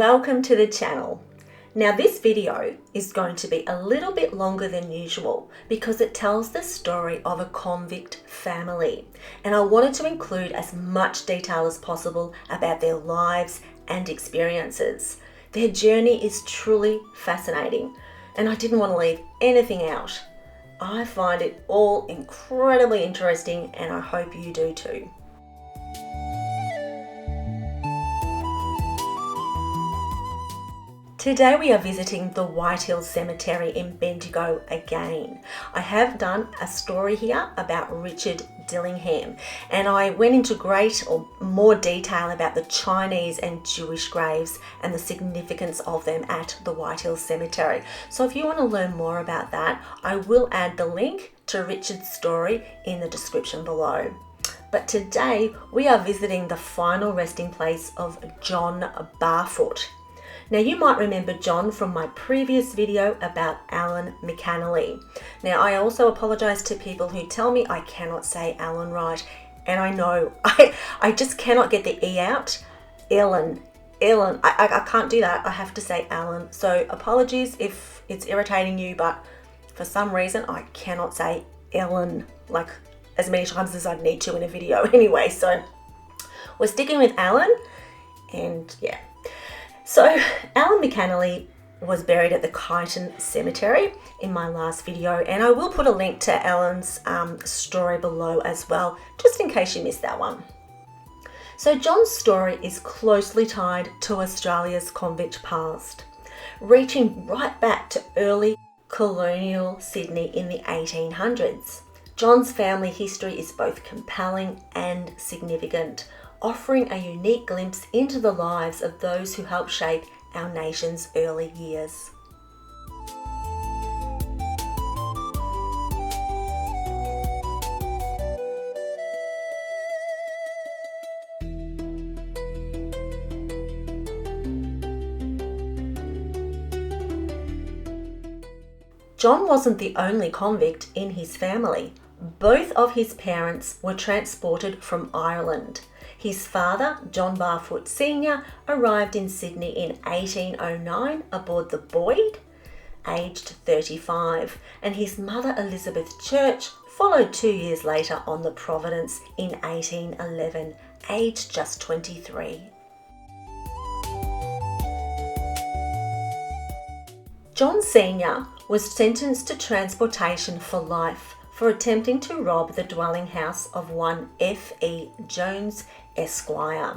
Welcome to the channel. Now this video is going to be a little bit longer than usual because it tells the story of a convict family, and I wanted to include as much detail as possible about their lives and experiences. Their journey is truly fascinating and I didn't want to leave anything out. I find it all incredibly interesting and I hope you do too. Today we are visiting the White Hills Cemetery in Bendigo again. I have done a story here about Richard Dillingham and I went into more detail about the Chinese and Jewish graves and the significance of them at the White Hills Cemetery. So if you want to learn more about that, I will add the link to Richard's story in the description below. But today we are visiting the final resting place of John Barfoot. Now you might remember John from my previous video about Ellen McAnally. Now I also apologize to people who tell me I cannot say Ellen right, and I know I just cannot get the E out. Ellen, I can't do that. I have to say Ellen. So apologies if it's irritating you, but for some reason I cannot say Ellen like as many times as I'd need to in a video anyway. So we're sticking with Ellen, and yeah. So Ellen McAnally was buried at the Kyneton Cemetery in my last video, and I will put a link to Ellen's story below as well, just in case you missed that one. So John's story is closely tied to Australia's convict past, reaching right back to early colonial Sydney in the 1800s. John's family history is both compelling and significant, offering a unique glimpse into the lives of those who helped shape our nation's early years. John wasn't the only convict in his family. Both of his parents were transported from Ireland. His father, John Barfoot Sr., arrived in Sydney in 1809 aboard the Boyd, aged 35, and his mother, Elizabeth Church, followed 2 years later on the Providence in 1811, aged just 23. John Sr. was sentenced to transportation for life for attempting to rob the dwelling house of one F.E. Jones, Esquire.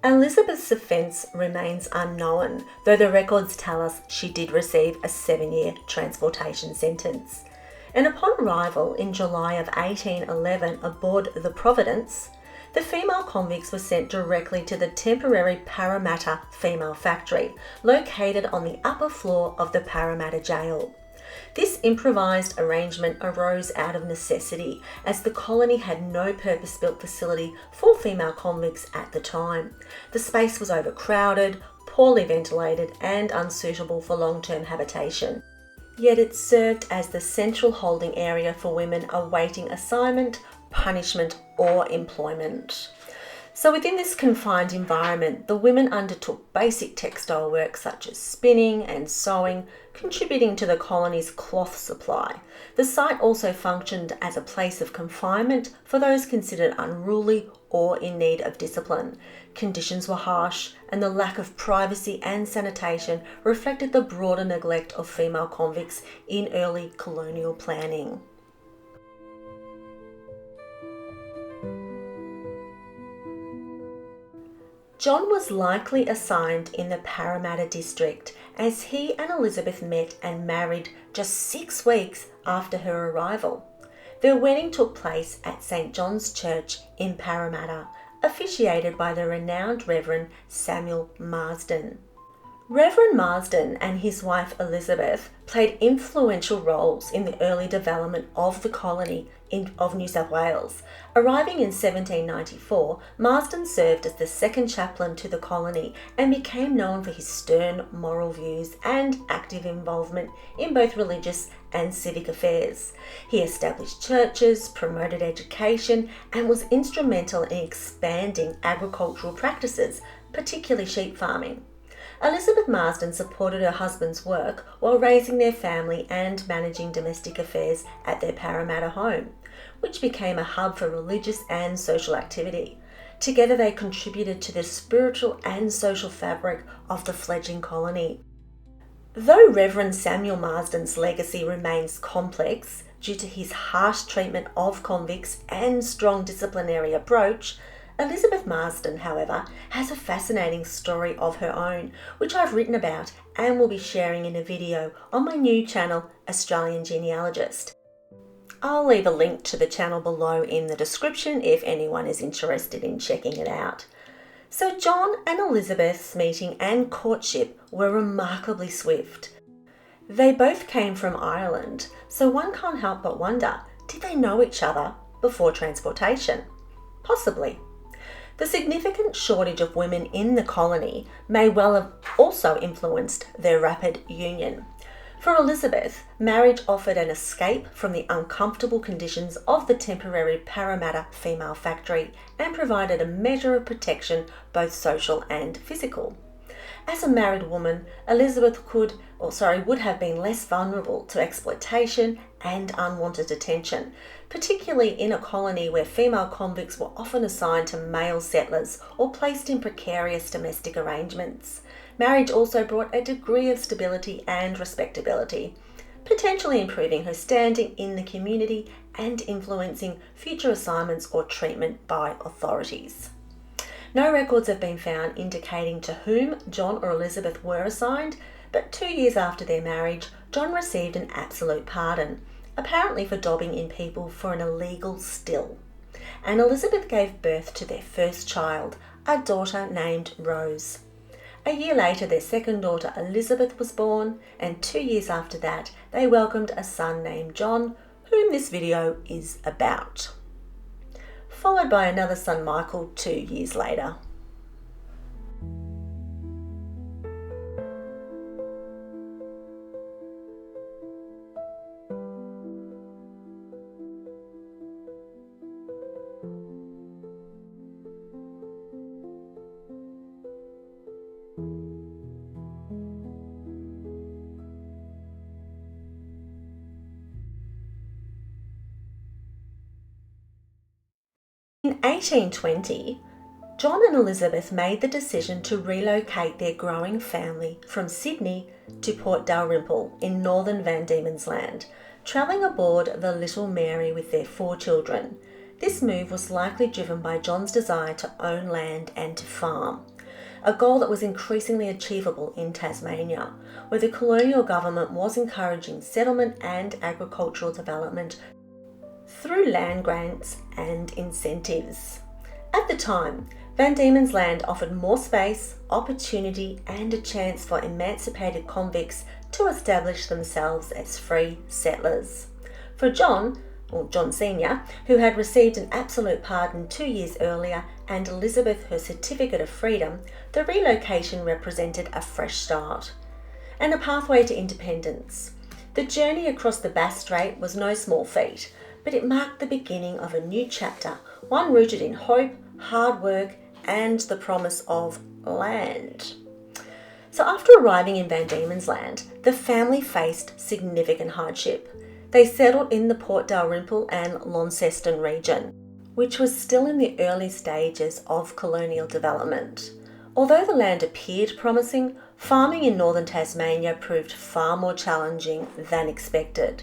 Elizabeth's offence remains unknown, though the records tell us she did receive a 7-year transportation sentence. And upon arrival in July of 1811 aboard the Providence, the female convicts were sent directly to the temporary Parramatta Female Factory, located on the upper floor of the Parramatta Jail. This improvised arrangement arose out of necessity, as the colony had no purpose-built facility for female convicts at the time. The space was overcrowded, poorly ventilated, and unsuitable for long-term habitation. Yet it served as the central holding area for women awaiting assignment, punishment, or employment. So within this confined environment, the women undertook basic textile work such as spinning and sewing, contributing to the colony's cloth supply. The site also functioned as a place of confinement for those considered unruly or in need of discipline. Conditions were harsh, and the lack of privacy and sanitation reflected the broader neglect of female convicts in early colonial planning. John was likely assigned in the Parramatta district, as he and Elizabeth met and married just 6 weeks after her arrival. Their wedding took place at St. John's Church in Parramatta, officiated by the renowned Reverend Samuel Marsden. Reverend Marsden and his wife Elizabeth played influential roles in the early development of the colony of New South Wales. Arriving in 1794, Marsden served as the second chaplain to the colony and became known for his stern moral views and active involvement in both religious and civic affairs. He established churches, promoted education, and was instrumental in expanding agricultural practices, particularly sheep farming. Elizabeth Marsden supported her husband's work while raising their family and managing domestic affairs at their Parramatta home, which became a hub for religious and social activity. Together they contributed to the spiritual and social fabric of the fledgling colony. Though Reverend Samuel Marsden's legacy remains complex due to his harsh treatment of convicts and strong disciplinary approach, Elizabeth Marsden, however, has a fascinating story of her own, which I've written about and will be sharing in a video on my new channel, Australian Genealogist. I'll leave a link to the channel below in the description if anyone is interested in checking it out. So John and Elizabeth's meeting and courtship were remarkably swift. They both came from Ireland, so one can't help but wonder, did they know each other before transportation? Possibly. The significant shortage of women in the colony may well have also influenced their rapid union. For Elizabeth, marriage offered an escape from the uncomfortable conditions of the temporary Parramatta female factory and provided a measure of protection, both social and physical. As a married woman, Elizabeth would have been less vulnerable to exploitation and unwanted attention, particularly in a colony where female convicts were often assigned to male settlers or placed in precarious domestic arrangements. Marriage also brought a degree of stability and respectability, potentially improving her standing in the community and influencing future assignments or treatment by authorities. No records have been found indicating to whom John or Elizabeth were assigned, but 2 years after their marriage, John received an absolute pardon, apparently for dobbing in people for an illegal still. And Elizabeth gave birth to their first child, a daughter named Rose. A year later, their second daughter Elizabeth was born, and 2 years after that, they welcomed a son named John, whom this video is about. Followed by another son, Michael, 2 years later. In 1820, John and Elizabeth made the decision to relocate their growing family from Sydney to Port Dalrymple in northern Van Diemen's Land, travelling aboard the Little Mary with their 4 children. This move was likely driven by John's desire to own land and to farm, a goal that was increasingly achievable in Tasmania, where the colonial government was encouraging settlement and agricultural development through land grants and incentives. At the time, Van Diemen's Land offered more space, opportunity, and a chance for emancipated convicts to establish themselves as free settlers. For John Sr., who had received an absolute pardon 2 years earlier, and Elizabeth her certificate of freedom, the relocation represented a fresh start and a pathway to independence. The journey across the Bass Strait was no small feat, but it marked the beginning of a new chapter, one rooted in hope, hard work, and the promise of land. So after arriving in Van Diemen's Land, the family faced significant hardship. They settled in the Port Dalrymple and Launceston region, which was still in the early stages of colonial development. Although the land appeared promising, farming in northern Tasmania proved far more challenging than expected.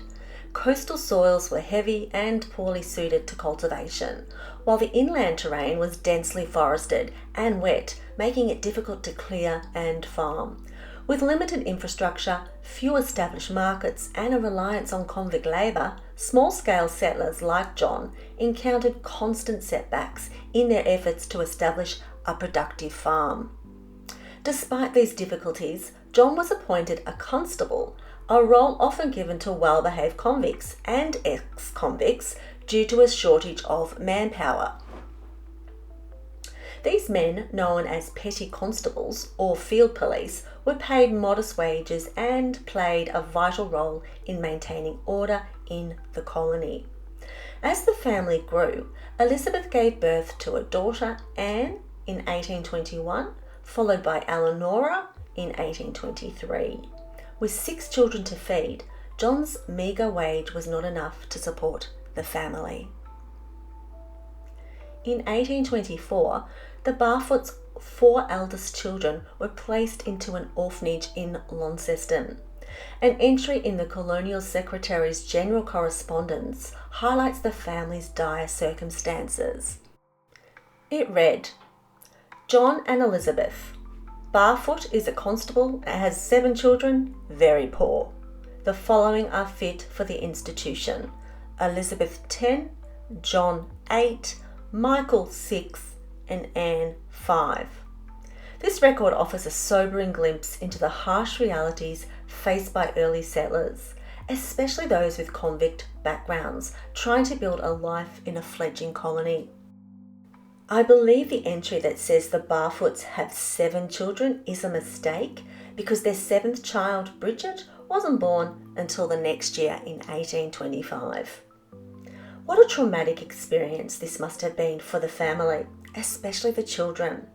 Coastal soils were heavy and poorly suited to cultivation, while the inland terrain was densely forested and wet, making it difficult to clear and farm. With limited infrastructure, few established markets, and a reliance on convict labour, small-scale settlers like John encountered constant setbacks in their efforts to establish a productive farm. Despite these difficulties, John was appointed a constable, a role often given to well-behaved convicts and ex-convicts due to a shortage of manpower. These men, known as petty constables or field police, were paid modest wages and played a vital role in maintaining order in the colony. As the family grew, Elizabeth gave birth to a daughter, Anne, in 1821, followed by Eleanora in 1823. With 6 children to feed, John's meagre wage was not enough to support the family. In 1824, the Barfoot's 4 eldest children were placed into an orphanage in Launceston. An entry in the Colonial Secretary's general correspondence highlights the family's dire circumstances. It read, John and Elizabeth. Barfoot is a constable and has 7 children, very poor. The following are fit for the institution. Elizabeth 10, John 8, Michael 6, and Anne 5. This record offers a sobering glimpse into the harsh realities faced by early settlers, especially those with convict backgrounds, trying to build a life in a fledgling colony. I believe the entry that says the Barfoots have 7 children is a mistake because their 7th child, Bridget, wasn't born until the next year in 1825. What a traumatic experience this must have been for the family, especially the children.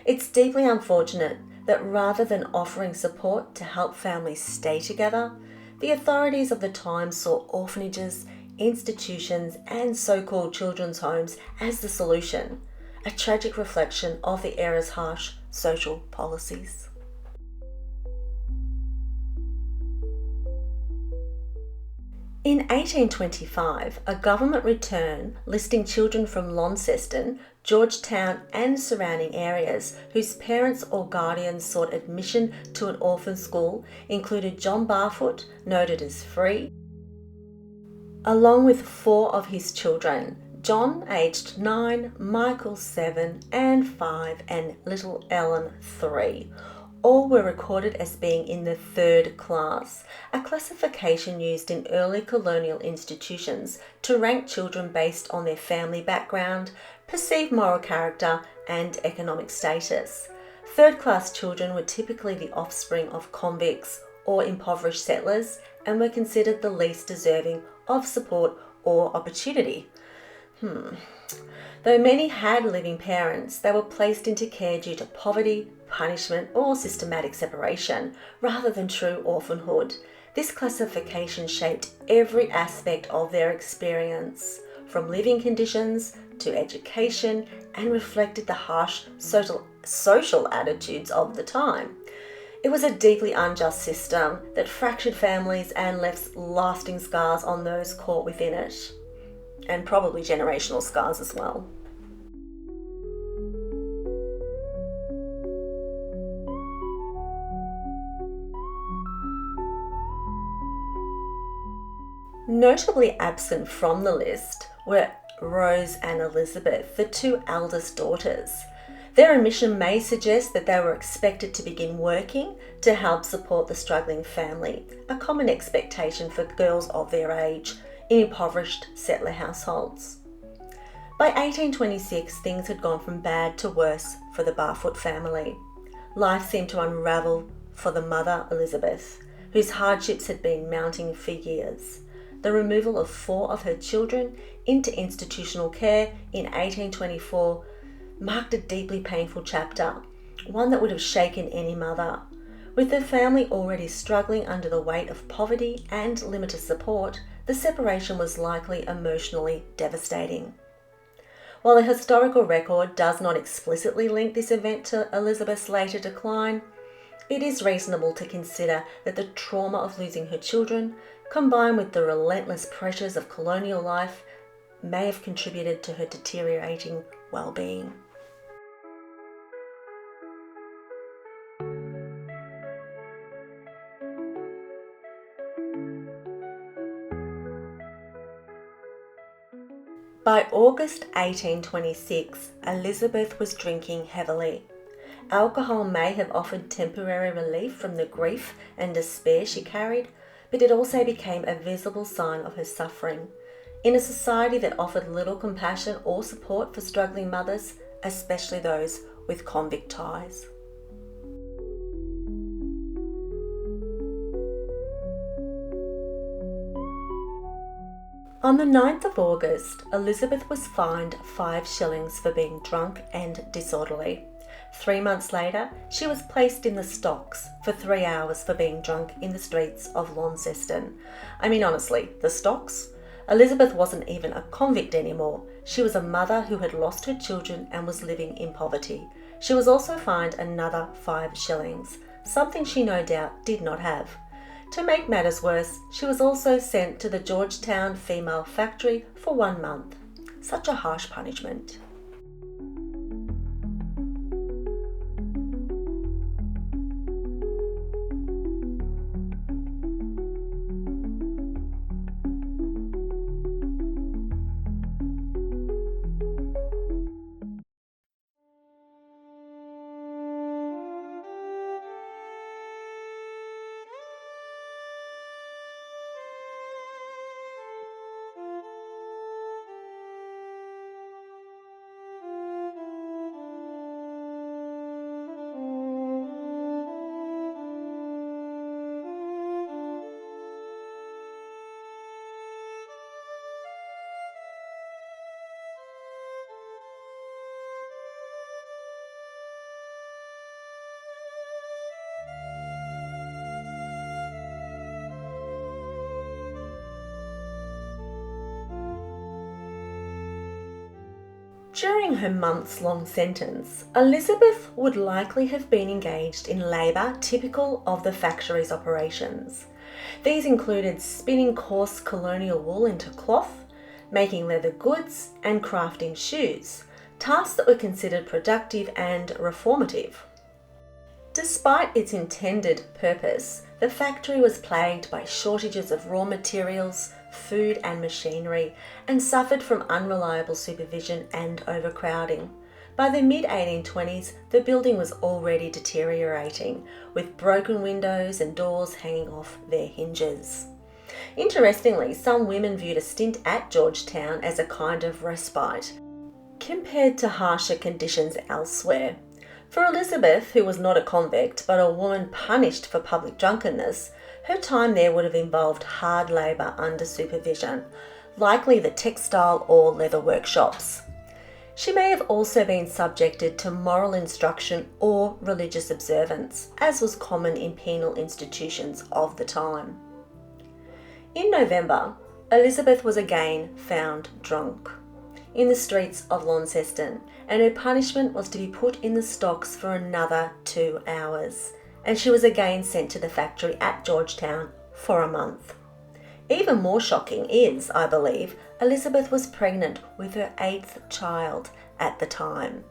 It's deeply unfortunate that rather than offering support to help families stay together, the authorities of the time saw orphanages, institutions, and so-called children's homes as the solution, a tragic reflection of the era's harsh social policies. In 1825, a government return listing children from Launceston, Georgetown and surrounding areas whose parents or guardians sought admission to an orphan school included John Barfoot, noted as free, along with 4 of his children, John aged 9, Michael 7 and 5 and little Ellen 3. All were recorded as being in the 3rd class, a classification used in early colonial institutions to rank children based on their family background, perceived moral character and economic status. 3rd class children were typically the offspring of convicts or impoverished settlers and were considered the least deserving of support or opportunity. Though many had living parents, they were placed into care due to poverty, punishment, or systematic separation, rather than true orphanhood. This classification shaped every aspect of their experience, from living conditions to education, and reflected the harsh social attitudes of the time. It was a deeply unjust system that fractured families and left lasting scars on those caught within it, and probably generational scars as well. Notably absent from the list were Rose and Elizabeth, the 2 eldest daughters. Their omission may suggest that they were expected to begin working to help support the struggling family, a common expectation for girls of their age in impoverished settler households. By 1826, things had gone from bad to worse for the Barfoot family. Life seemed to unravel for the mother, Elizabeth, whose hardships had been mounting for years. The removal of 4 of her children into institutional care in 1824 marked a deeply painful chapter, one that would have shaken any mother. With the family already struggling under the weight of poverty and limited support, the separation was likely emotionally devastating. While the historical record does not explicitly link this event to Elizabeth's later decline, it is reasonable to consider that the trauma of losing her children, combined with the relentless pressures of colonial life, may have contributed to her deteriorating well-being. By August 1826, Elizabeth was drinking heavily. Alcohol may have offered temporary relief from the grief and despair she carried, but it also became a visible sign of her suffering. In a society that offered little compassion or support for struggling mothers, especially those with convict ties. On the 9th of August, Elizabeth was fined 5 shillings for being drunk and disorderly. 3 months later, she was placed in the stocks for 3 hours for being drunk in the streets of Launceston. I mean, honestly, the stocks? Elizabeth wasn't even a convict anymore. She was a mother who had lost her children and was living in poverty. She was also fined another 5 shillings, something she no doubt did not have. To make matters worse, she was also sent to the Georgetown Female Factory for 1 month. Such a harsh punishment. During her months-long sentence, Elizabeth would likely have been engaged in labour typical of the factory's operations. These included spinning coarse colonial wool into cloth, making leather goods, and crafting shoes, tasks that were considered productive and reformative. Despite its intended purpose, the factory was plagued by shortages of raw materials, food and machinery, and suffered from unreliable supervision and overcrowding. By the mid-1820s, the building was already deteriorating, with broken windows and doors hanging off their hinges. Interestingly, some women viewed a stint at Georgetown as a kind of respite, compared to harsher conditions elsewhere. For Elizabeth, who was not a convict, but a woman punished for public drunkenness, her time there would have involved hard labour under supervision, likely the textile or leather workshops. She may have also been subjected to moral instruction or religious observance, as was common in penal institutions of the time. In November, Elizabeth was again found drunk in the streets of Launceston, and her punishment was to be put in the stocks for another 2 hours, and she was again sent to the factory at Georgetown for a month. Even more shocking is, I believe, Elizabeth was pregnant with her 8th child at the time.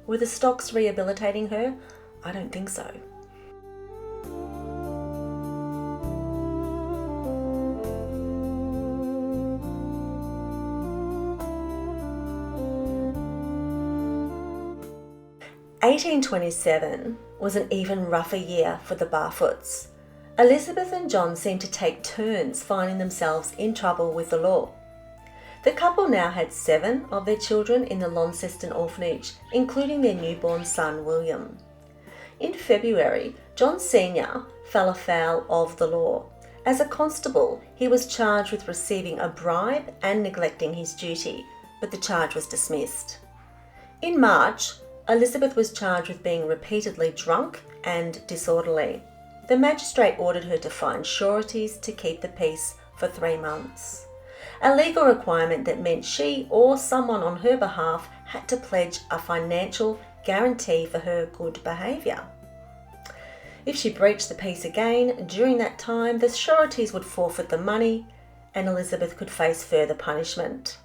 Were the stocks rehabilitating her? I don't think so. (1827) was an even rougher year for the Barfoots. Elizabeth and John seemed to take turns finding themselves in trouble with the law. The couple now had 7 of their children in the Launceston Orphanage, including their newborn son William. In February, John Sr. fell afoul of the law. As a constable, he was charged with receiving a bribe and neglecting his duty, but the charge was dismissed. In March, Elizabeth was charged with being repeatedly drunk and disorderly. The magistrate ordered her to find sureties to keep the peace for 3 months, a legal requirement that meant she or someone on her behalf had to pledge a financial guarantee for her good behaviour. If she breached the peace again during that time, the sureties would forfeit the money and Elizabeth could face further punishment.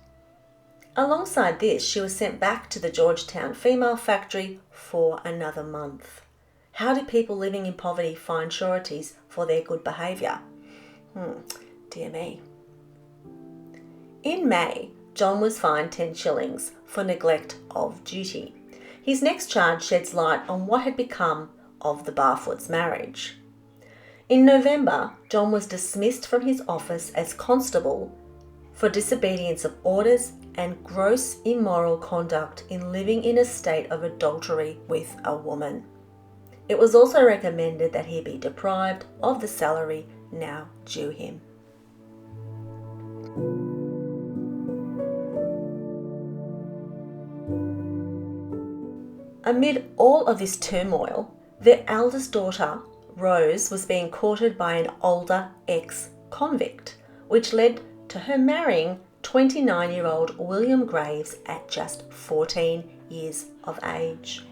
Alongside this, she was sent back to the Georgetown Female Factory for another month. How do people living in poverty find sureties for their good behaviour? Dear me. In May, John was fined 10 shillings for neglect of duty. His next charge sheds light on what had become of the Barfoot's marriage. In November, John was dismissed from his office as constable for disobedience of orders and gross immoral conduct in living in a state of adultery with a woman. It was also recommended that he be deprived of the salary now due him. Amid all of this turmoil, their eldest daughter, Rose, was being courted by an older ex-convict, which led to her marrying 29-year-old William Graves at just 14 years of age.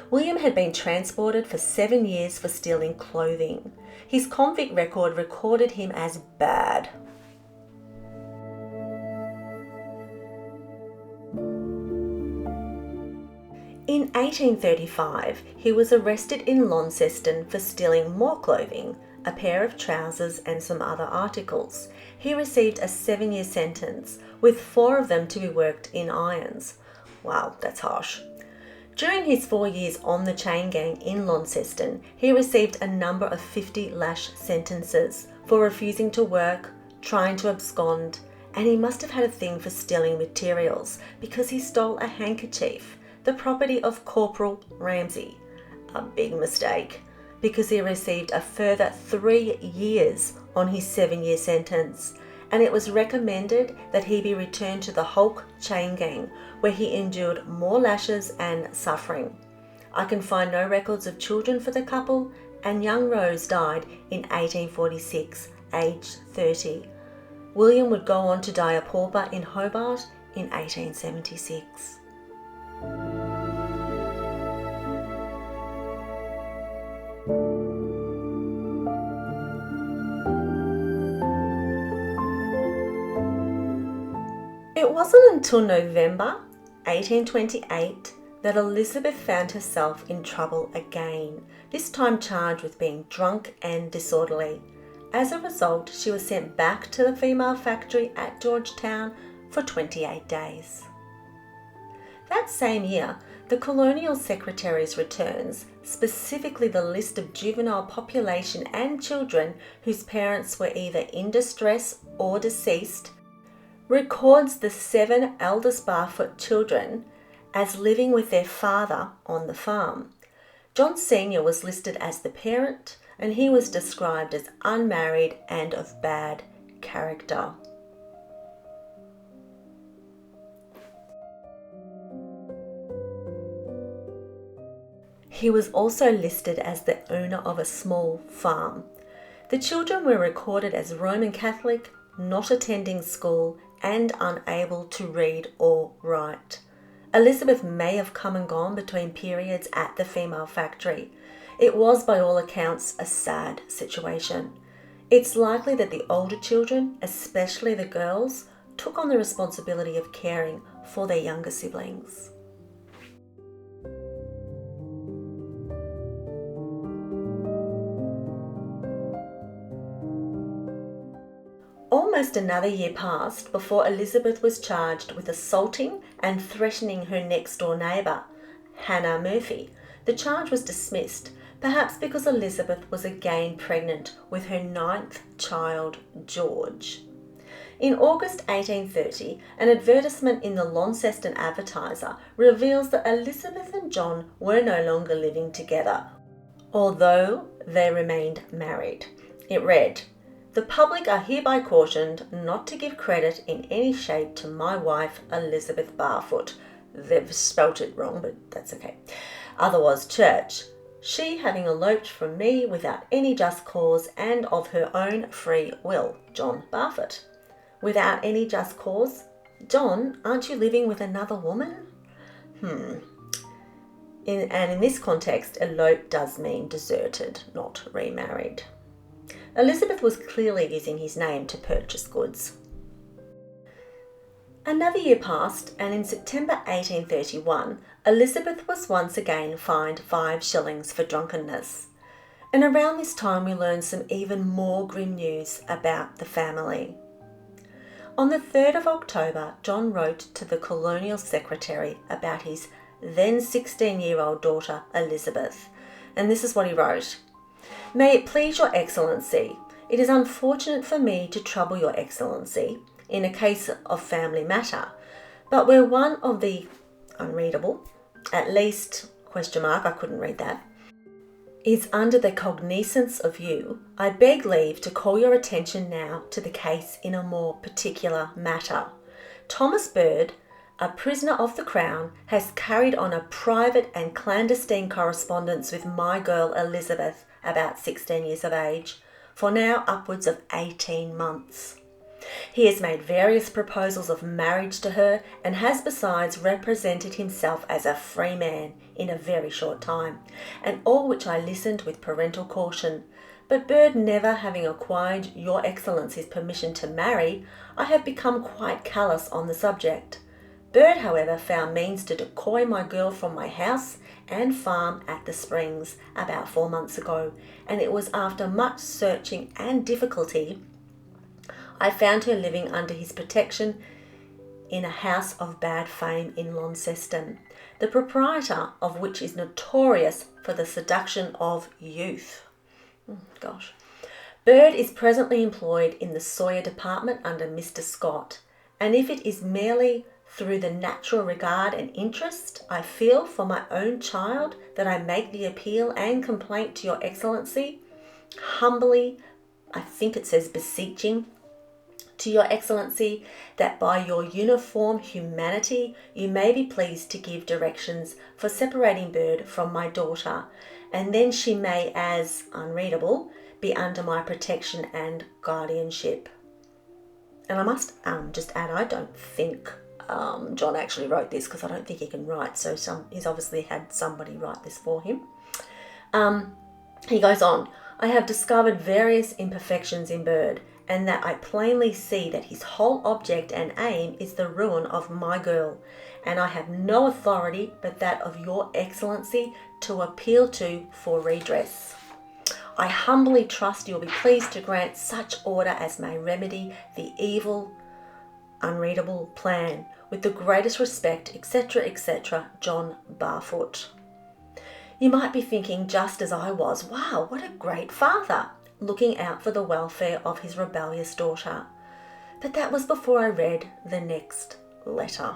William had been transported for 7 years for stealing clothing. His convict record recorded him as bad. In 1835, he was arrested in Launceston for stealing more clothing, a pair of trousers and some other articles. He received a 7-year sentence, with 4 of them to be worked in irons. Wow, that's harsh. During his 4 years on the chain gang in Launceston, he received a number of 50-lash sentences for refusing to work, trying to abscond, and he must have had a thing for stealing materials because he stole a handkerchief, the property of Corporal Ramsey. A big mistake, because he received a further 3 years on his 7-year sentence, and it was recommended that he be returned to the Hulk chain gang, where he endured more lashes and suffering. I can find no records of children for the couple, and young Rose died in 1846, aged 30. William would go on to die a pauper in Hobart in 1876. It wasn't until November 1828 that Elizabeth found herself in trouble again, this time charged with being drunk and disorderly. As a result, she was sent back to the female factory at Georgetown for 28 days. That same year, the Colonial Secretary's returns, specifically the list of juvenile population and children whose parents were either in distress or deceased, records the 7 eldest Barfoot children as living with their father on the farm. John Sr. was listed as the parent, and he was described as unmarried and of bad character. He was also listed as the owner of a small farm. The children were recorded as Roman Catholic, not attending school, and unable to read or write. Elizabeth may have come and gone between periods at the female factory. It was, by all accounts, a sad situation. It's likely that the older children, especially the girls, took on the responsibility of caring for their younger siblings. Almost another year passed before Elizabeth was charged with assaulting and threatening her next-door neighbour, Hannah Murphy. The charge was dismissed, perhaps because Elizabeth was again pregnant with her 9th child, George. In August 1830, an advertisement in the Launceston Advertiser reveals that Elizabeth and John were no longer living together, although they remained married. It read, "The public are hereby cautioned not to give credit in any shape to my wife, Elizabeth Barfoot." They've spelt it wrong, but that's okay. "Otherwise church, she having eloped from me without any just cause and of her own free will, John Barfoot." Without any just cause? John, aren't you living with another woman? And in this context, elope does mean deserted, not remarried. Elizabeth was clearly using his name to purchase goods. Another year passed, and in September 1831, Elizabeth was once again fined 5 shillings for drunkenness. And around this time we learned some even more grim news about the family. On the 3rd of October, John wrote to the Colonial Secretary about his then 16-year-old daughter, Elizabeth. And this is what he wrote. "May it please your Excellency, it is unfortunate for me to trouble your Excellency in a case of family matter, but where one of the unreadable, at least, I couldn't read that, is under the cognizance of you, I beg leave to call your attention now to the case in a more particular matter. Thomas Bird, a prisoner of the Crown, has carried on a private and clandestine correspondence with my girl Elizabeth, about 16 years of age, for now upwards of 18 months. He has made various proposals of marriage to her and has besides represented himself as a free man in a very short time, and all which I listened with parental caution. But Bird never having acquired your Excellency's permission to marry, I have become quite callous on the subject. Bird, however, found means to decoy my girl from my house and farm at the Springs about 4 months ago, and it was after much searching and difficulty I found her living under his protection in a house of bad fame in Launceston, the proprietor of which is notorious for the seduction of youth. Bird is presently employed in the Sawyer department under Mr. Scott, and if it is merely through the natural regard and interest I feel for my own child that I make the appeal and complaint to your Excellency, humbly, I think it says beseeching, to your Excellency, that by your uniform humanity you may be pleased to give directions for separating Bird from my daughter, and then she may, as unreadable, be under my protection and guardianship. And I must just add, I don't think John actually wrote this, because I don't think he can write, so he's obviously had somebody write this for him. He goes on, I have discovered various imperfections in Bird, and that I plainly see that his whole object and aim is the ruin of my girl, and I have no authority but that of your Excellency to appeal to for redress. I humbly trust you will be pleased to grant such order as may remedy the evil, unreadable plan, with the greatest respect, etc., etc., John Barfoot. You might be thinking, just as I was, wow, what a great father, looking out for the welfare of his rebellious daughter. But that was before I read the next letter.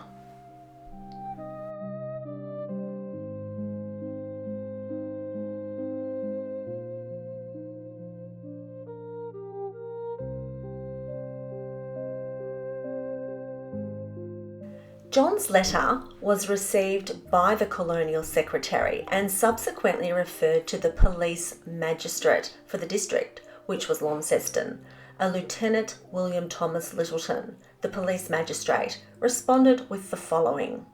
John's letter was received by the colonial secretary and subsequently referred to the police magistrate for the district, which was Launceston. A Lieutenant William Thomas Littleton, the police magistrate, responded with the following.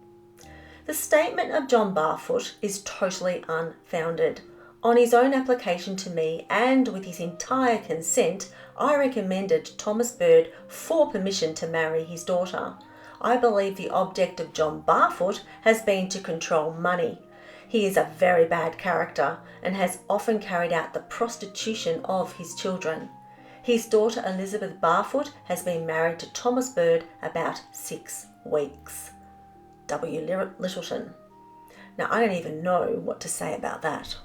The statement of John Barfoot is totally unfounded. On his own application to me and with his entire consent, I recommended Thomas Bird for permission to marry his daughter. I believe the object of John Barfoot has been to control money. He is a very bad character and has often carried out the prostitution of his children. His daughter Elizabeth Barfoot has been married to Thomas Bird about 6 weeks. W. Littleton. Now, I don't even know what to say about that.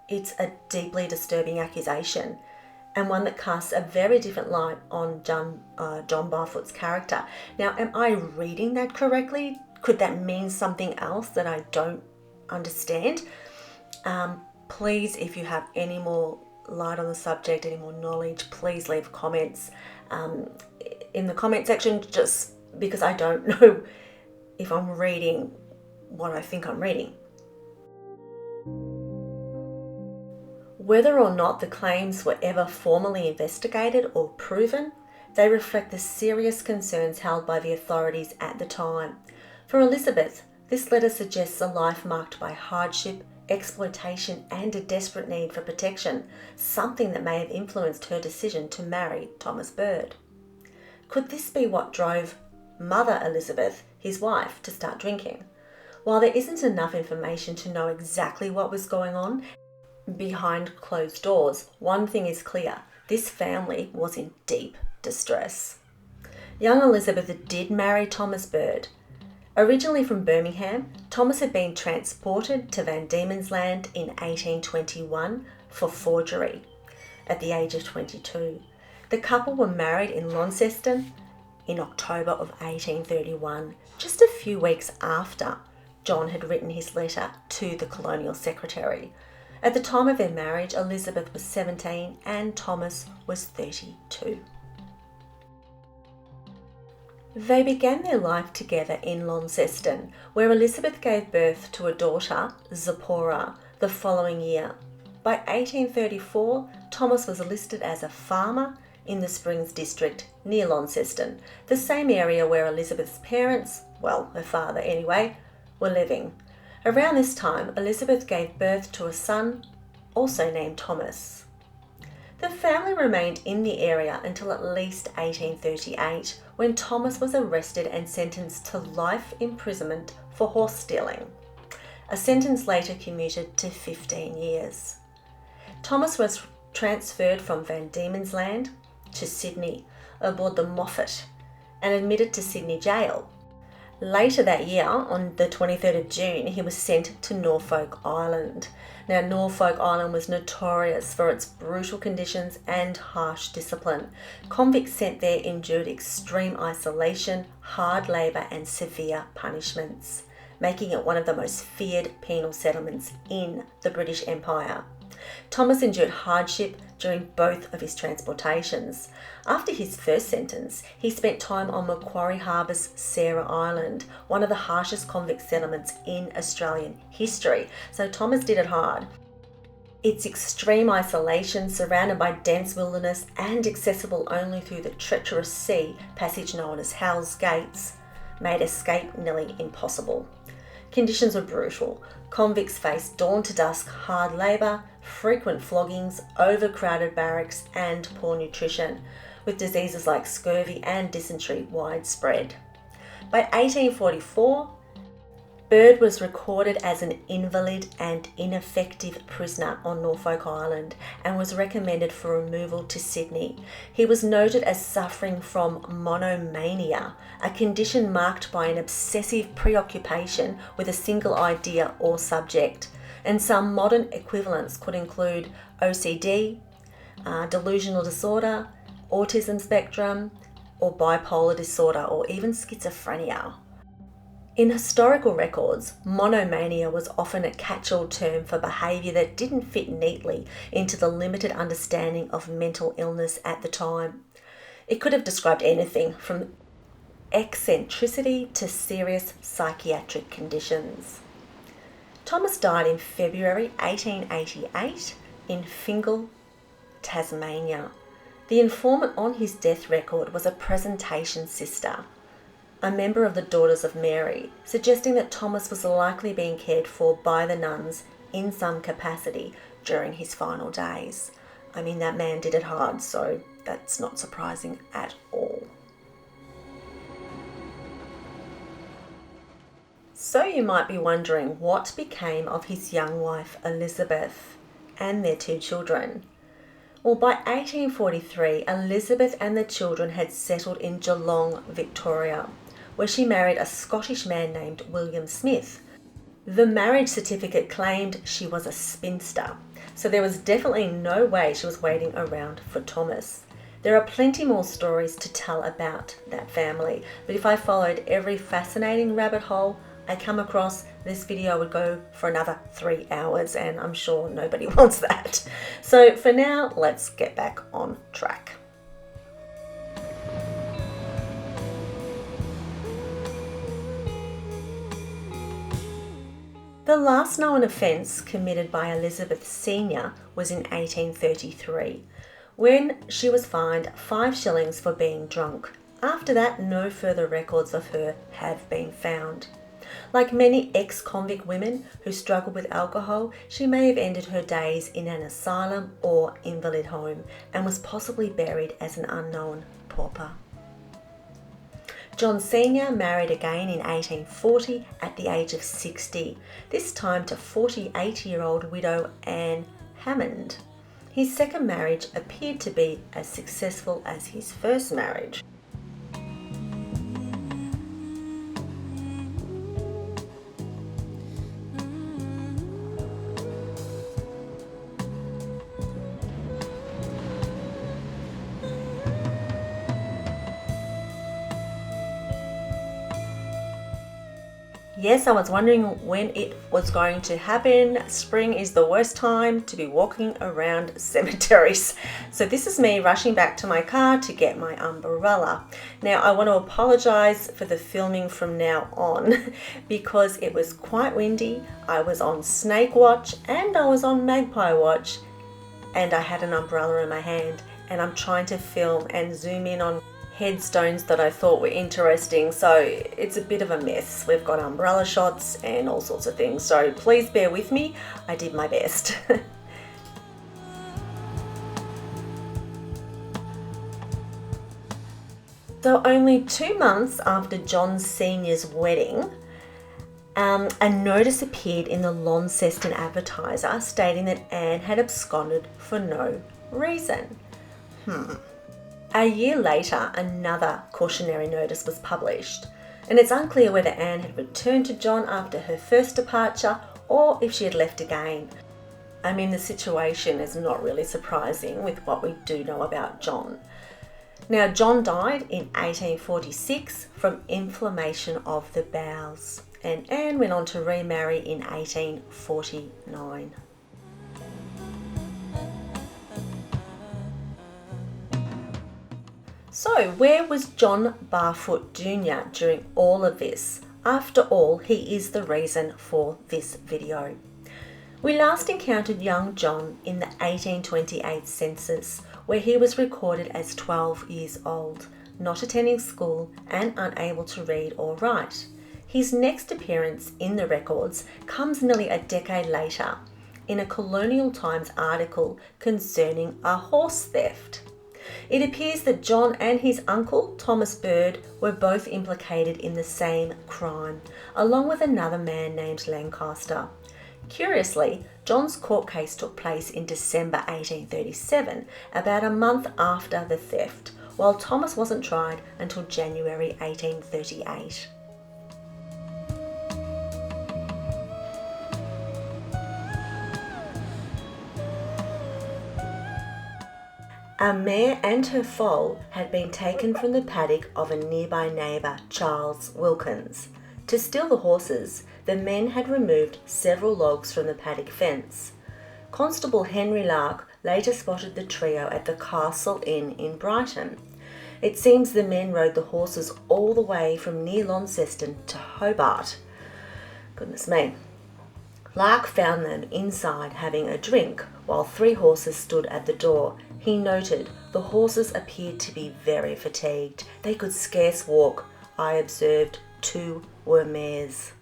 It's a deeply disturbing accusation, and one that casts a very different light on John Barfoot's character. Now, am I reading that correctly? Could that mean something else that I don't understand? Please, if you have any more light on the subject, any more knowledge, please leave comments in the comment section, just because I don't know if I'm reading what I think I'm reading. Whether or not the claims were ever formally investigated or proven, they reflect the serious concerns held by the authorities at the time. For Elizabeth, this letter suggests a life marked by hardship, exploitation, and a desperate need for protection, something that may have influenced her decision to marry Thomas Bird. Could this be what drove Mother Elizabeth, his wife, to start drinking? While there isn't enough information to know exactly what was going on behind closed doors, one thing is clear: this family was in deep distress. Young Elizabeth did marry Thomas Bird. Originally from Birmingham, Thomas had been transported to Van Diemen's Land in 1821 for forgery at the age of 22. The couple were married in Launceston in October of 1831, just a few weeks after John had written his letter to the colonial secretary. At the time of their marriage, Elizabeth was 17 and Thomas was 32. They began their life together in Launceston, where Elizabeth gave birth to a daughter, Zipporah, the following year. By 1834, Thomas was listed as a farmer in the Springs district near Launceston, the same area where Elizabeth's parents, well, her father anyway, were living. Around this time, Elizabeth gave birth to a son, also named Thomas. The family remained in the area until at least 1838, when Thomas was arrested and sentenced to life imprisonment for horse stealing. A sentence later commuted to 15 years. Thomas was transferred from Van Diemen's Land to Sydney aboard the Moffat and admitted to Sydney jail. Later that year, on the 23rd of June, he was sent to Norfolk Island. Now, Norfolk Island was notorious for its brutal conditions and harsh discipline. Convicts sent there endured extreme isolation, hard labour and severe punishments, making it one of the most feared penal settlements in the British Empire. Thomas endured hardship during both of his transportations. After his first sentence, he spent time on Macquarie Harbour's Sarah Island, one of the harshest convict settlements in Australian history. So Thomas did it hard. Its extreme isolation, surrounded by dense wilderness and accessible only through the treacherous sea passage known as Hell's Gates, made escape nearly impossible. Conditions were brutal. Convicts faced dawn to dusk hard labour, frequent floggings, overcrowded barracks and poor nutrition, with diseases like scurvy and dysentery widespread. By 1844, Bird was recorded as an invalid and ineffective prisoner on Norfolk Island and was recommended for removal to Sydney. He was noted as suffering from monomania, a condition marked by an obsessive preoccupation with a single idea or subject, and some modern equivalents could include OCD, delusional disorder, autism spectrum, or bipolar disorder, or even schizophrenia. In historical records, monomania was often a catch-all term for behaviour that didn't fit neatly into the limited understanding of mental illness at the time. It could have described anything from eccentricity to serious psychiatric conditions. Thomas died in February 1888 in Fingal, Tasmania. The informant on his death record was a presentation sister, a member of the Daughters of Mary, suggesting that Thomas was likely being cared for by the nuns in some capacity during his final days. I mean, that man did it hard, so that's not surprising at all. So you might be wondering what became of his young wife Elizabeth and their two children. Well, by 1843, Elizabeth and the children had settled in Geelong, Victoria, where she married a Scottish man named William Smith. The marriage certificate claimed she was a spinster, so there was definitely no way she was waiting around for Thomas. There are plenty more stories to tell about that family, but if I followed every fascinating rabbit hole I come across, this video would go for another 3 hours, and I'm sure nobody wants that. So for now, let's get back on track. The last known offence committed by Elizabeth Sr. was in 1833, when she was fined 5 shillings for being drunk. After that, no further records of her have been found. Like many ex-convict women who struggle with alcohol, she may have ended her days in an asylum or invalid home and was possibly buried as an unknown pauper. John Sr. married again in 1840 at the age of 60, this time to 48-year-old widow Anne Hammond. His second marriage appeared to be as successful as his first marriage. Yes, I was wondering when it was going to happen. Spring is the worst time to be walking around cemeteries. So this is me rushing back to my car to get my umbrella. Now I want to apologise for the filming from now on because it was quite windy. I was on snake watch and I was on magpie watch and I had an umbrella in my hand and I'm trying to film and zoom in on headstones that I thought were interesting, so it's a bit of a mess. We've got umbrella shots and all sorts of things, so please bear with me. I did my best. So only 2 months after John Sr.'s wedding, a notice appeared in the Launceston Advertiser stating that Anne had absconded for no reason. A year later, another cautionary notice was published, and it's unclear whether Anne had returned to John after her first departure or if she had left again. I mean, the situation is not really surprising with what we do know about John. Now, John died in 1846 from inflammation of the bowels, and Anne went on to remarry in 1849. So, where was John Barfoot Jr. during all of this? After all, he is the reason for this video. We last encountered young John in the 1828 census, where he was recorded as 12 years old, not attending school and unable to read or write. His next appearance in the records comes nearly a decade later in a Colonial Times article concerning a horse theft. It appears that John and his uncle, Thomas Bird, were both implicated in the same crime, along with another man named Lancaster. Curiously, John's court case took place in December 1837, about a month after the theft, while Thomas wasn't tried until January 1838. A mare and her foal had been taken from the paddock of a nearby neighbour, Charles Wilkins. To steal the horses, the men had removed several logs from the paddock fence. Constable Henry Lark later spotted the trio at the Castle Inn in Brighton. It seems the men rode the horses all the way from near Launceston to Hobart. Goodness me. Lark found them inside having a drink while 3 horses stood at the door. He noted the horses appeared to be very fatigued. They could scarce walk. I observed 2 were mares.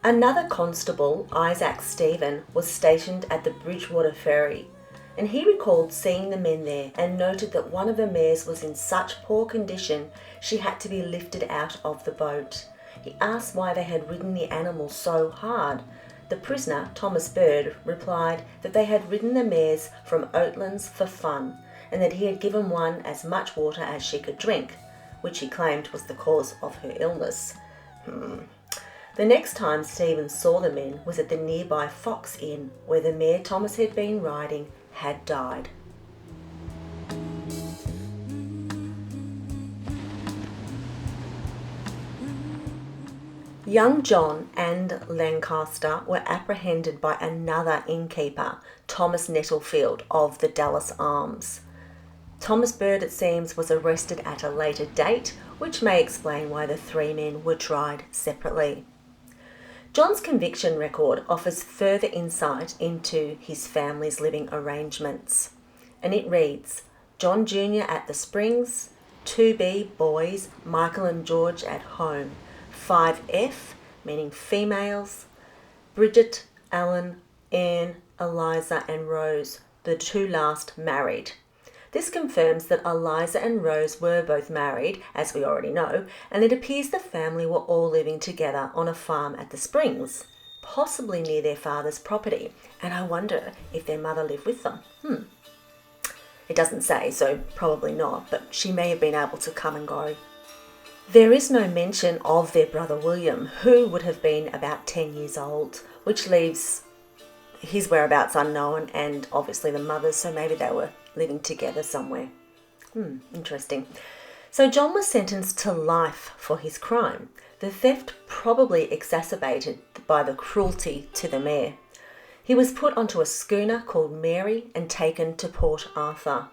Another constable, Isaac Stephen, was stationed at the Bridgewater Ferry, and he recalled seeing the men there and noted that one of the mares was in such poor condition she had to be lifted out of the boat. He asked why they had ridden the animal so hard. The prisoner, Thomas Bird, replied that they had ridden the mares from Oatlands for fun and that he had given one as much water as she could drink, which he claimed was the cause of her illness. The next time Stephen saw the men was at the nearby Fox Inn, where the mare Thomas had been riding had died. Young John and Lancaster were apprehended by another innkeeper, Thomas Nettlefield of the Dallas Arms. Thomas Bird, it seems, was arrested at a later date, which may explain why the 3 men were tried separately. John's conviction record offers further insight into his family's living arrangements, and it reads, John Jr. at the Springs, 2B boys, Michael and George at home, 5F, meaning females, Bridget, Ellen, Anne, Eliza and Rose, the 2 last married. This confirms that Eliza and Rose were both married, as we already know, and it appears the family were all living together on a farm at the Springs, possibly near their father's property, and I wonder if their mother lived with them. It doesn't say, so probably not, but she may have been able to come and go. There is no mention of their brother William, who would have been about 10 years old, which leaves his whereabouts unknown and obviously the mother's, so maybe they were living together somewhere. Interesting. So John was sentenced to life for his crime. The theft probably exacerbated by the cruelty to the mare. He was put onto a schooner called Mary and taken to Port Arthur.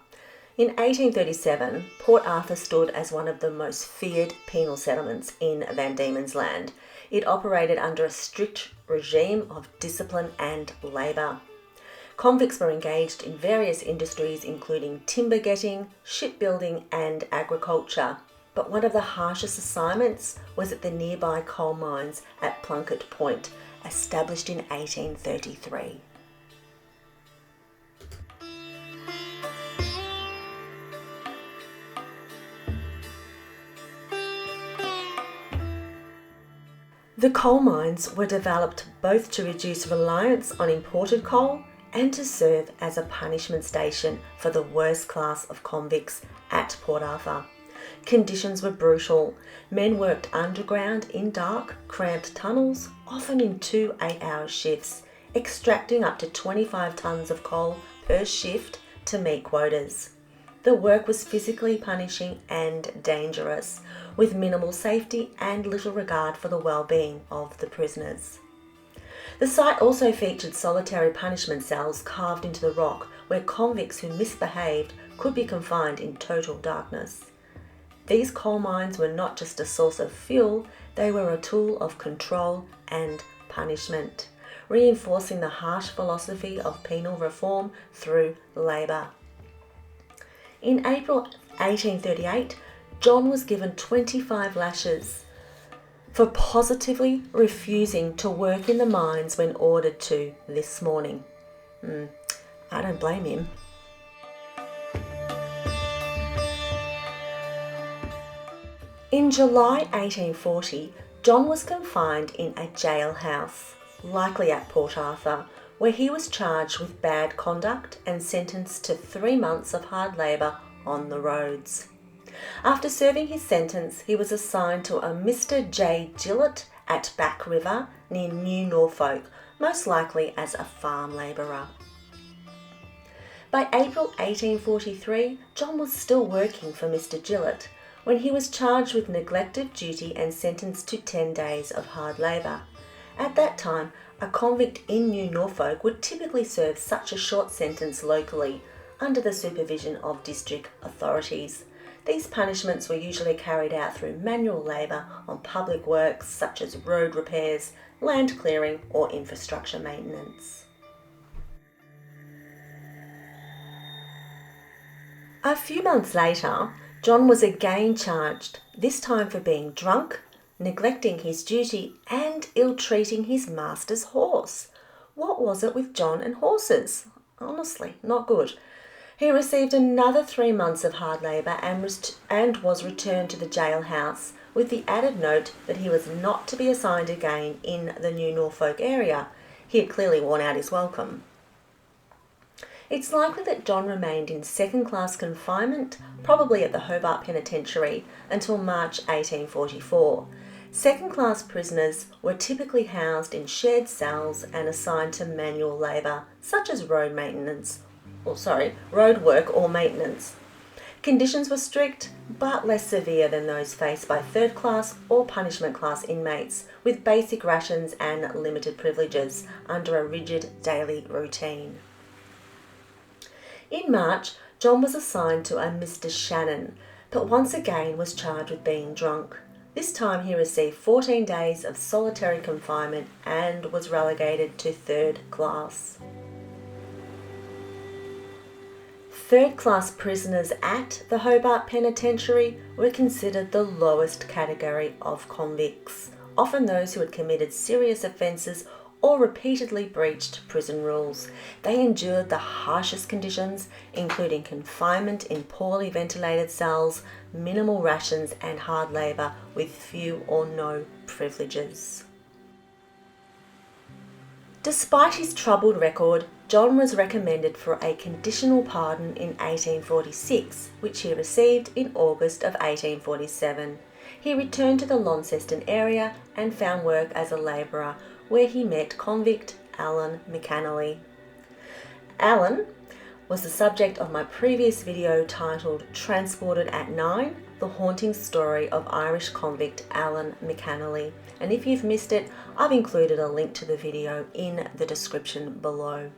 In 1837, Port Arthur stood as one of the most feared penal settlements in Van Diemen's Land. It operated under a strict regime of discipline and labour. Convicts were engaged in various industries including timber getting, shipbuilding and agriculture. But one of the harshest assignments was at the nearby coal mines at Plunket Point, established in 1833. The coal mines were developed both to reduce reliance on imported coal and to serve as a punishment station for the worst class of convicts at Port Arthur. Conditions were brutal. Men worked underground in dark, cramped tunnels, often in 2 8-hour shifts, extracting up to 25 tonnes of coal per shift to meet quotas. The work was physically punishing and dangerous, with minimal safety and little regard for the well-being of the prisoners. The site also featured solitary punishment cells carved into the rock where convicts who misbehaved could be confined in total darkness. These coal mines were not just a source of fuel, they were a tool of control and punishment, reinforcing the harsh philosophy of penal reform through labour. In April 1838, John was given 25 lashes for positively refusing to work in the mines when ordered to this morning. I don't blame him. In July 1840, John was confined in a jailhouse, likely at Port Arthur, where he was charged with bad conduct and sentenced to 3 months of hard labour on the roads. After serving his sentence, he was assigned to a Mr. J. Gillett at Back River near New Norfolk, most likely as a farm labourer. By April 1843, John was still working for Mr. Gillett when he was charged with neglect of duty and sentenced to 10 days of hard labour. At that time, a convict in New Norfolk would typically serve such a short sentence locally under the supervision of district authorities. These punishments were usually carried out through manual labour on public works such as road repairs, land clearing or infrastructure maintenance. A few months later, John was again charged, this time for being drunk, neglecting his duty and ill-treating his master's horse. What was it with John and horses? Honestly, not good. He received another 3 months of hard labour and was returned to the jailhouse with the added note that he was not to be assigned again in the New Norfolk area. He had clearly worn out his welcome. It's likely that John remained in second-class confinement, probably at the Hobart Penitentiary, until March 1844. Second-class prisoners were typically housed in shared cells and assigned to manual labour, such as road work or maintenance. Conditions were strict, but less severe than those faced by third-class or punishment-class inmates, with basic rations and limited privileges under a rigid daily routine. In March, John was assigned to a Mr. Shannon, but once again was charged with being drunk. This time he received 14 days of solitary confinement and was relegated to third class. Third-class prisoners at the Hobart Penitentiary were considered the lowest category of convicts, often those who had committed serious offences or repeatedly breached prison rules. They endured the harshest conditions, including confinement in poorly ventilated cells, minimal rations and hard labour with few or no privileges. Despite his troubled record, John was recommended for a conditional pardon in 1846, which he received in August of 1847. He returned to the Launceston area and found work as a labourer, where he met convict Ellen McAnally. Ellen was the subject of my previous video titled Transported at 9, The Haunting Story of Irish Convict Ellen McAnally. And if you've missed it, I've included a link to the video in the description below.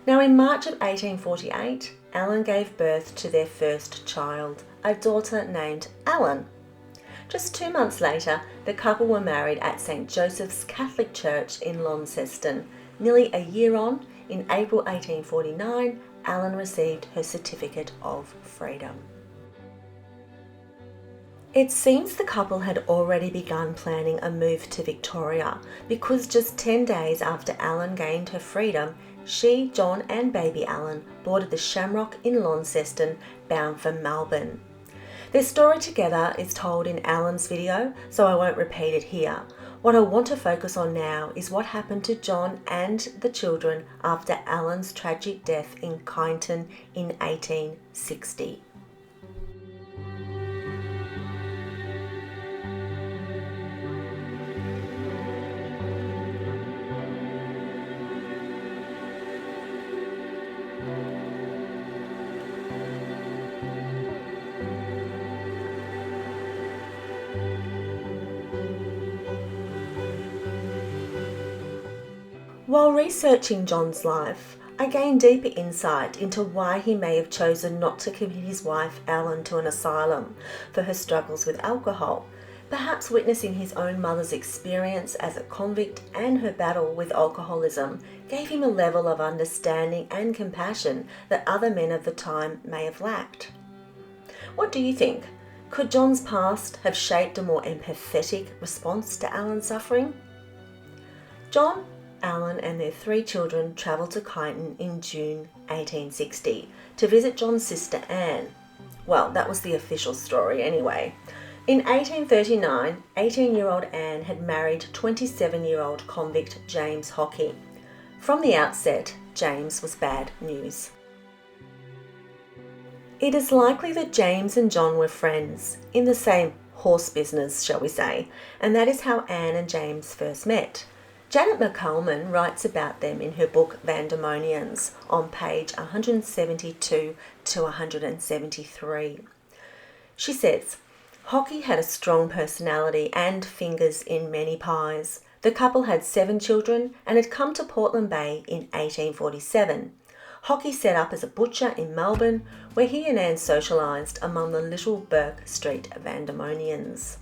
Now, in March of 1848, Ellen gave birth to their first child, a daughter named Ellen. Just 2 months later, the couple were married at St. Joseph's Catholic Church in Launceston. Nearly a year on, in April 1849, Ellen received her certificate of freedom. It seems the couple had already begun planning a move to Victoria because just 10 days after Ellen gained her freedom, she, John and baby Ellen boarded the Shamrock in Launceston bound for Melbourne. Their story together is told in Ellen's video, so I won't repeat it here. What I want to focus on now is what happened to John and the children after Ellen's tragic death in Kyneton in 1860. While researching John's life, I gained deeper insight into why he may have chosen not to commit his wife Ellen to an asylum for her struggles with alcohol. Perhaps witnessing his own mother's experience as a convict and her battle with alcoholism gave him a level of understanding and compassion that other men of the time may have lacked. What do you think? Could John's past have shaped a more empathetic response to Ellen's suffering? John, Ellen and their 3 children travelled to Kyneton in June 1860 to visit John's sister Anne. Well, that was the official story anyway. In 1839, 18-year-old Anne had married 27-year-old convict James Hockey. From the outset, James was bad news. It is likely that James and John were friends, in the same horse business, shall we say, and that is how Anne and James first met. Janet McCalman writes about them in her book Vandemonians on page 172 to 173. She says, Hockey had a strong personality and fingers in many pies. The couple had 7 children and had come to Portland Bay in 1847. Hockey set up as a butcher in Melbourne, where he and Anne socialised among the Little Burke Street Vandemonians.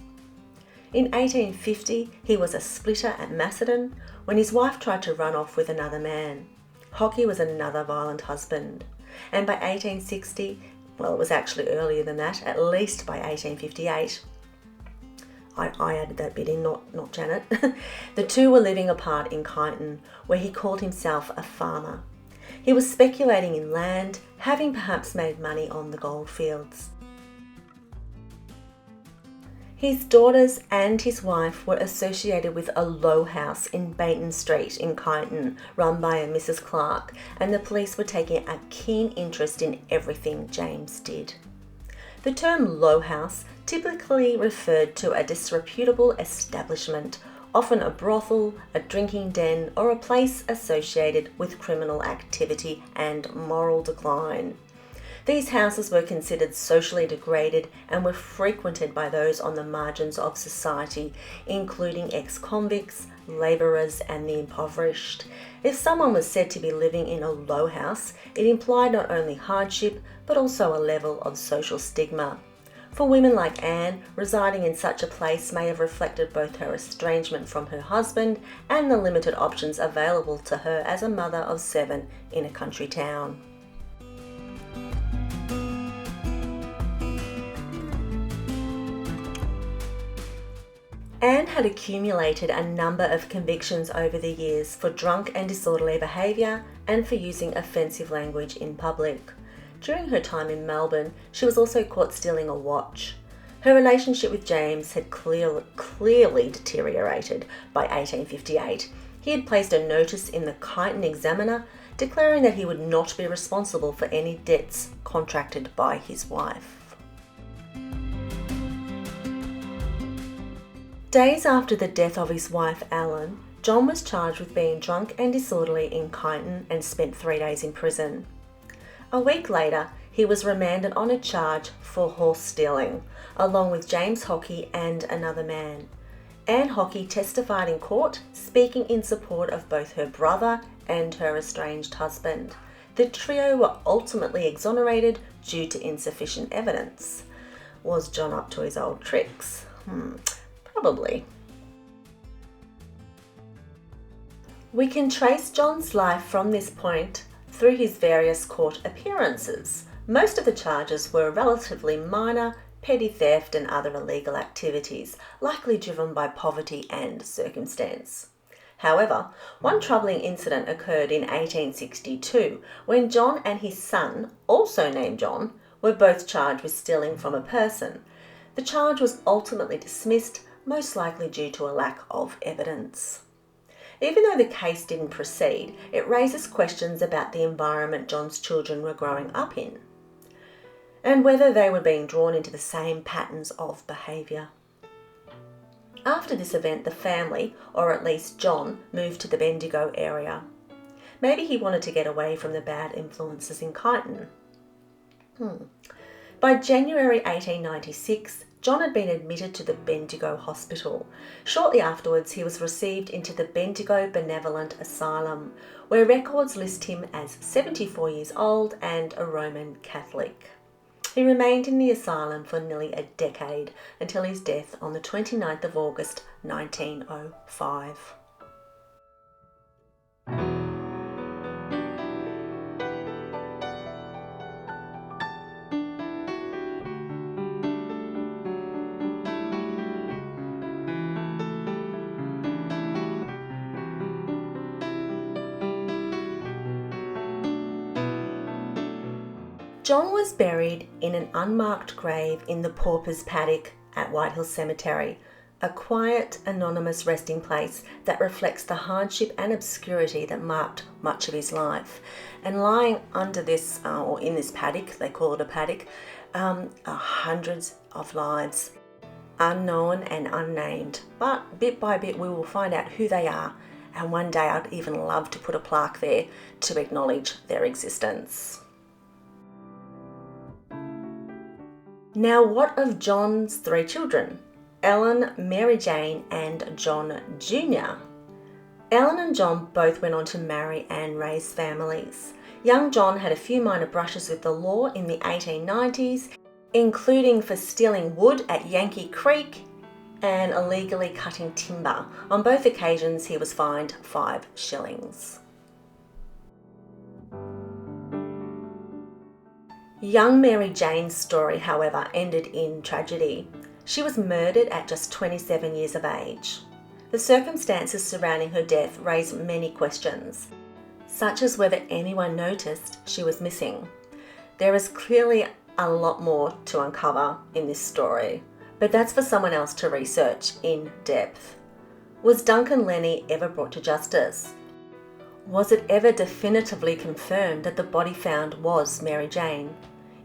In 1850, he was a splitter at Macedon when his wife tried to run off with another man. Hockey was another violent husband. And by 1860, well, it was actually earlier than that, at least by 1858, I added that bit in, not Janet, the two were living apart in Kyneton, where he called himself a farmer. He was speculating in land, having perhaps made money on the goldfields. His daughters and his wife were associated with a low house in Baton Street in Kyneton, run by a Mrs. Clark, and the police were taking a keen interest in everything James did. The term low house typically referred to a disreputable establishment, often a brothel, a drinking den, or a place associated with criminal activity and moral decline. These houses were considered socially degraded and were frequented by those on the margins of society, including ex-convicts, labourers and the impoverished. If someone was said to be living in a low house, it implied not only hardship, but also a level of social stigma. For women like Anne, residing in such a place may have reflected both her estrangement from her husband and the limited options available to her as a mother of 7 in a country town. Anne had accumulated a number of convictions over the years for drunk and disorderly behaviour and for using offensive language in public. During her time in Melbourne, she was also caught stealing a watch. Her relationship with James had clearly deteriorated by 1858. He had placed a notice in the Kyneton Examiner declaring that he would not be responsible for any debts contracted by his wife. Days after the death of his wife Ellen, John was charged with being drunk and disorderly in Kyneton and spent 3 days in prison. A week later, he was remanded on a charge for horse stealing, along with James Hockey and another man. Anne Hockey testified in court, speaking in support of both her brother and her estranged husband. The trio were ultimately exonerated due to insufficient evidence. Was John up to his old tricks? Probably. We can trace John's life from this point through his various court appearances. Most of the charges were relatively minor, petty theft and other illegal activities, likely driven by poverty and circumstance. However, one troubling incident occurred in 1862 when John and his son, also named John, were both charged with stealing from a person. The charge was ultimately dismissed, most likely due to a lack of evidence. Even though the case didn't proceed, it raises questions about the environment John's children were growing up in, and whether they were being drawn into the same patterns of behaviour. After this event, the family, or at least John, moved to the Bendigo area. Maybe he wanted to get away from the bad influences in Kyneton. By January 1896, John had been admitted to the Bendigo Hospital. Shortly afterwards, he was received into the Bendigo Benevolent Asylum, where records list him as 74 years old and a Roman Catholic. He remained in the asylum for nearly a decade until his death on the 29th of August 1905. John was buried in an unmarked grave in the Pauper's paddock at Whitehill Cemetery, a quiet, anonymous resting place that reflects the hardship and obscurity that marked much of his life. And lying under this, or in this paddock, they call it a paddock, are hundreds of lives, unknown and unnamed. But bit by bit we will find out who they are, and one day I'd even love to put a plaque there to acknowledge their existence. Now, what of John's three children? Ellen, Mary Jane and John Jr. Ellen and John both went on to marry and raise families. Young John had a few minor brushes with the law in the 1890s, including for stealing wood at Yankee Creek and illegally cutting timber. On both occasions, he was fined 5 shillings. Young Mary Jane's story, however, ended in tragedy. She was murdered at just 27 years of age. The circumstances surrounding her death raised many questions, such as whether anyone noticed she was missing. There is clearly a lot more to uncover in this story, but that's for someone else to research in depth. Was Duncan Lennie ever brought to justice? Was it ever definitively confirmed that the body found was Mary Jane?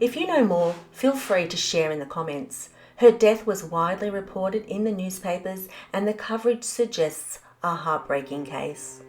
If you know more, feel free to share in the comments. Her death was widely reported in the newspapers, and the coverage suggests a heartbreaking case.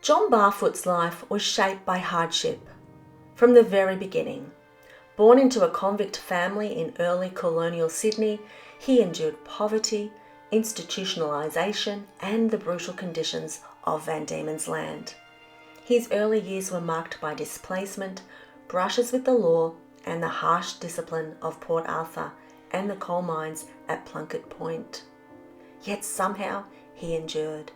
John Barfoot's life was shaped by hardship from the very beginning. Born into a convict family in early colonial Sydney, he endured poverty, institutionalisation and the brutal conditions of Van Diemen's Land. His early years were marked by displacement, brushes with the law and the harsh discipline of Port Arthur and the coal mines at Plunket Point. Yet somehow he endured.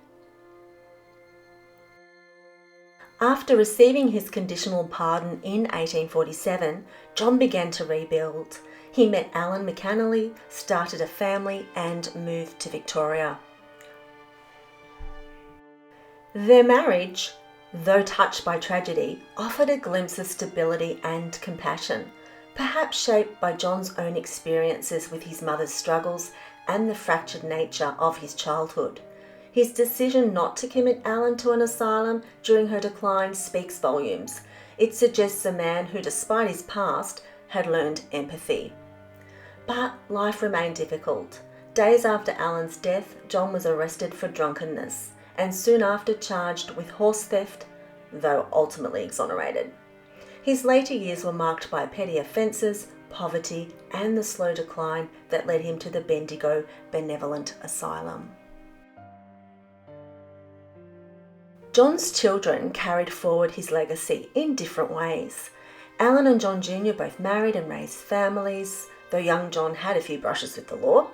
After receiving his conditional pardon in 1847, John began to rebuild. He met Ellen McAnally, started a family and moved to Victoria. Their marriage, though touched by tragedy, offered a glimpse of stability and compassion, perhaps shaped by John's own experiences with his mother's struggles and the fractured nature of his childhood. His decision not to commit Ellen to an asylum during her decline speaks volumes. It suggests a man who, despite his past, had learned empathy. But life remained difficult. Days after Ellen's death, John was arrested for drunkenness and soon after charged with horse theft, though ultimately exonerated. His later years were marked by petty offences, poverty and the slow decline that led him to the Bendigo Benevolent Asylum. John's children carried forward his legacy in different ways. Ellen and John Jr. both married and raised families, though young John had a few brushes with the law.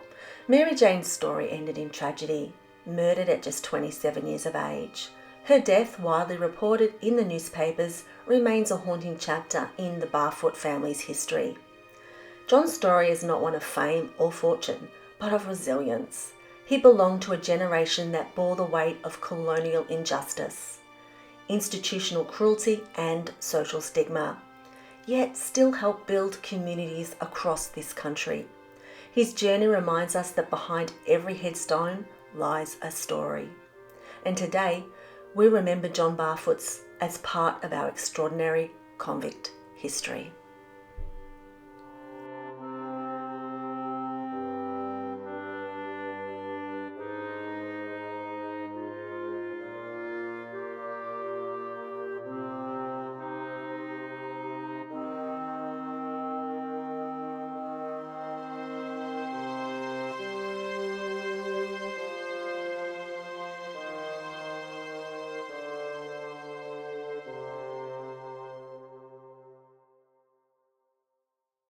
Mary Jane's story ended in tragedy, murdered at just 27 years of age. Her death, widely reported in the newspapers, remains a haunting chapter in the Barfoot family's history. John's story is not one of fame or fortune, but of resilience. He belonged to a generation that bore the weight of colonial injustice, institutional cruelty and social stigma, yet still helped build communities across this country. His journey reminds us that behind every headstone lies a story. And today, we remember John Barfoot as part of our extraordinary convict history.